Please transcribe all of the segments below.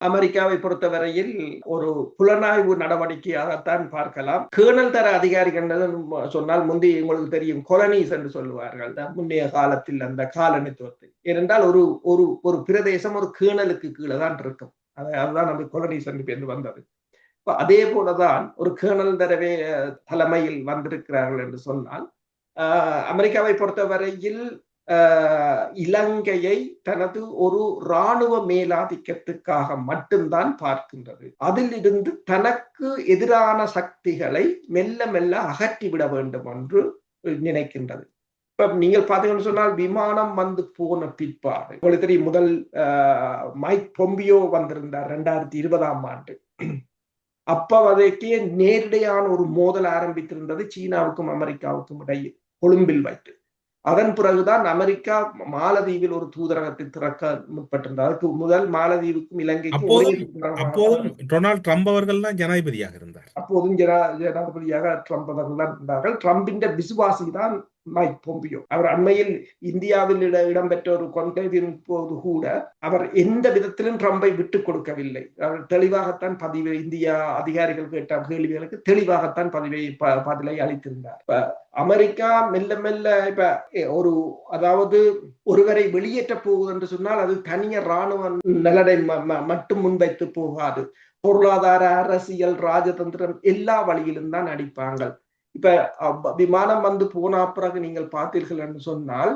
அமெரிக்காவை பொறுத்தவரையில் ஒரு புலனாய்வு நடவடிக்கையாகத்தான் பார்க்கலாம். கேர்னல் தர அதிகாரிகள் சொன்னால் முந்தி உங்களுக்கு தெரியும் கொலனிஸ் என்று சொல்லுவார்கள் முன்னைய காலத்தில் அந்த காலனித்துவத்தை. ஏனென்றால் ஒரு ஒரு ஒரு பிரதேசம் ஒரு கேர்னலுக்கு கீழே தான் இருக்கும். அதுதான் அந்த கொலனிஸ் என்று பேர் வந்தது. அதே போலதான் ஒரு கேர்னல் தரவே தலைமையில் வந்திருக்கிறார்கள் என்று சொன்னால் அமெரிக்காவை பொறுத்தவரையில் இலங்கையை தனது ஒரு இராணுவ மேலாதிக்கத்துக்காக மட்டும்தான் பார்க்கின்றது. அதிலிருந்து தனக்கு எதிரான சக்திகளை மெல்ல மெல்ல அகற்றிவிட வேண்டும் என்று நினைக்கின்றது. இப்ப நீங்கள் பார்த்தீங்கன்னு சொன்னால் விமானம் வந்து போன பிற்பாடு உங்களுக்கு தெரியும் முதல் மைக் பொம்பியோ வந்திருந்தார் 2020ஆம் ஆண்டு. அப்ப வரைக்கே நேரடியான ஒரு மோதல் ஆரம்பித்திருந்தது சீனாவுக்கும் அமெரிக்காவுக்கும் இடையில் கொழும்பில் வைத்து. அதன் பிறகுதான் அமெரிக்கா மாலதீவில் ஒரு தூதரகத்தை திறக்க முற்பட்டிருந்தது. அதுக்கு முதல் மாலதீவுக்கும் இலங்கைக்கும் அப்போதும் டொனால்ட் ட்ரம்ப் அவர்கள் தான் ஜனாதிபதியாக இருந்தார். அப்போதும் ஜனாதிபதியாக ட்ரம்ப் அவர்கள் தான் இருந்தார்கள். ட்ரம்பின் விசுவாசி தான் மைக் பொம்பியோ. அவர் அண்மையில் இந்தியாவில் இடம்பெற்ற ஒரு கொள்கையின் போது கூட அவர் எந்த விதத்திலும் ட்ரம்பை விட்டுக் கொடுக்கவில்லை. அவர் தெளிவாகத்தான் இந்தியா அதிகாரிகள் கேட்ட கேள்விகளுக்கு தெளிவாகத்தான் பதிலை அளித்திருந்தார். அமெரிக்கா மெல்ல மெல்ல இப்ப ஒரு அதாவது ஒருவரை வெளியேற்ற போகுது என்று சொன்னால் அது தனிய இராணுவ நலனை மட்டும் முன்வைத்து போகாது. பொருளாதார, அரசியல், ராஜதந்திரம் எல்லா வழியிலும் தான் அடிப்பாங்க. இப்ப விமானம் வந்து போன பிறகு நீங்கள் பார்த்தீர்கள் என்று சொன்னால்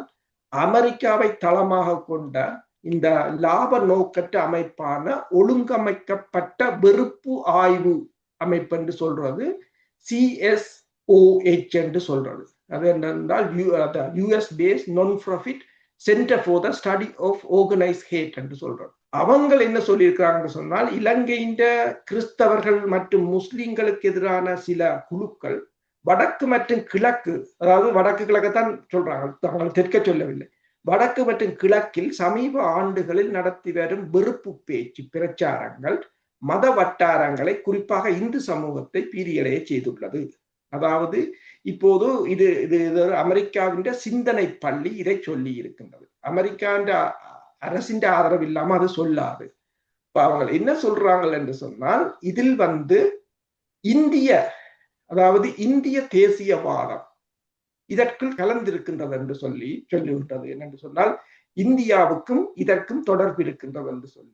அமெரிக்காவை தளமாக கொண்ட இந்த லாப நோக்கற்ற அமைப்பான ஒழுங்கமைக்கப்பட்ட வெறுப்பு ஆய்வு அமைப்பு என்று சொல்றது CSOH என்று சொல்றது. அது என்னென்றால் US based non-profit Center for the Study of Organized Hate என்று சொல்றது. அவங்க என்ன சொல்லியிருக்கிறாங்கன்னு சொன்னால் இலங்கையின் கிறிஸ்தவர்கள் மற்றும் முஸ்லிம்களுக்கு எதிரான சில குழுக்கள் வடக்கு மற்றும் கிழக்கு, அதாவது வடக்கு கிழக்குத்தான் சொல்றாங்க, தாங்கள் தெற்க சொல்லவில்லை, வடக்கு மற்றும் கிழக்கில் சமீப ஆண்டுகளில் நடத்தி வரும் வெறுப்பு பேச்சு பிரச்சாரங்கள் மத வட்டாரங்களை குறிப்பாக இந்து சமூகத்தை பீரியடைய செய்துள்ளது. அதாவது இப்போது இது அமெரிக்காவின் சிந்தனை பள்ளி இதை சொல்லி இருக்கின்றது. அமெரிக்காவின் அரசின் ஆதரவு இல்லாம அது சொல்லாது. அவங்க என்ன சொல்றாங்க என்று சொன்னால் இதில் இந்திய தேசியவாதம் இதற்குள் கலந்திருக்கின்றது என்று சொல்லிவிட்டது. என்னென்று சொன்னால் இந்தியாவுக்கும் இதற்கும் தொடர்பு இருக்கின்றது என்று சொல்லி